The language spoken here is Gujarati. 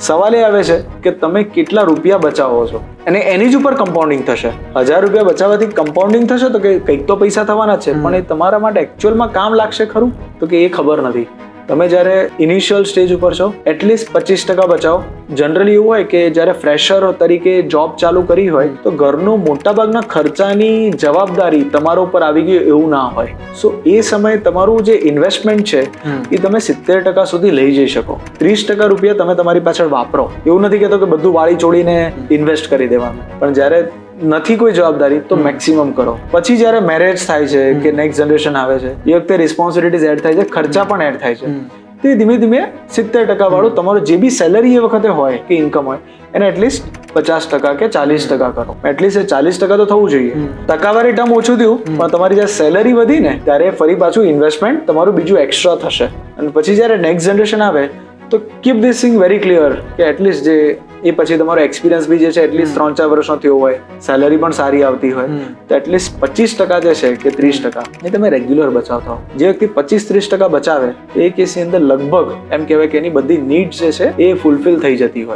સવાલ એ આવે છે કે તમે કેટલા રૂપિયા બચાવો છો અને એની જ ઉપર કમ્પાઉન્ડિંગ થશે. 1000 રૂપિયા બચાવવાથી કમ્પાઉન્ડિંગ થશે તો કે કંઈક તો પૈસા થવાના જ છે, પણ એ તમારા માટે એકચ્યુઅલમાં કામ લાગશે ખરું? તો કે એ ખબર નથી. તમે જ્યારે ઇનિશિયલ સ્ટેજ ઉપર છો એટલીસ્ટ 25% બચાવો. જનરલી એવું હોય કે જ્યારે ફ્રેશર તરીકે જોબ ચાલુ કરી હોય તો ઘરનું મોટાભાગના ખર્ચાની જવાબદારી તમારા ઉપર આવી ગઈ એવું ના હોય. સો એ સમયે તમારું જે ઇન્વેસ્ટમેન્ટ છે એ તમે 70% સુધી લઈ જઈ શકો. 30% રૂપિયા તમે તમારી પાછળ વાપરો. એવું નથી કહેતો કે બધું વાળી ચોડીને ઇન્વેસ્ટ કરી દેવાનું, પણ જ્યારે નથી કોઈ જવાબદારી તો મેક્સિમમ કરો. પછી જ્યારે મેરેજ થાય છે કે નેક્સ્ટ જનરેશન આવે છે એ વખતે રિસ્પોન્સિબિલિટીઝ એડ થાય છે, ખર્ચા પણ એડ થાય છે. તે ધીમે ધીમે 70% વાળું તમારું જે બી સેલરી એ વખતે હોય કે ઇન્કમ હોય એને એટલીસ્ટ 50% કે 40% કરો. એટલીસ્ટ એ 40% તો થવું જોઈએ. ટકાવારી ટર્મ ઓછું થયું પણ તમારી જ્યારે સેલરી વધી ને ત્યારે ફરી પાછું ઇન્વેસ્ટમેન્ટ તમારું બીજું એક્સ્ટ્રા થશે. અને પછી જ્યારે નેક્સ્ટ જનરેશન આવે તો keep this thing very clear કે એટલીસ્ટ જે એ પછી તમારો એક્સપિરિયન્સ બી જે છે એટલીસ્ટ 3-4 વર્ષનો થયો હોય, સેલરી પણ સારી આવતી હોય તો એટલીસ્ટ 25% જે છે કે 30% એ તમે રેગ્યુલર બચાવતા હો. જે વ્યક્તિ 25-30% બચાવે એ કેસની અંદર લગભગ એમ કહેવાય કે એની બધી નીડ્સ જે છે એ ફૂલફિલ થઈ જતી હોય.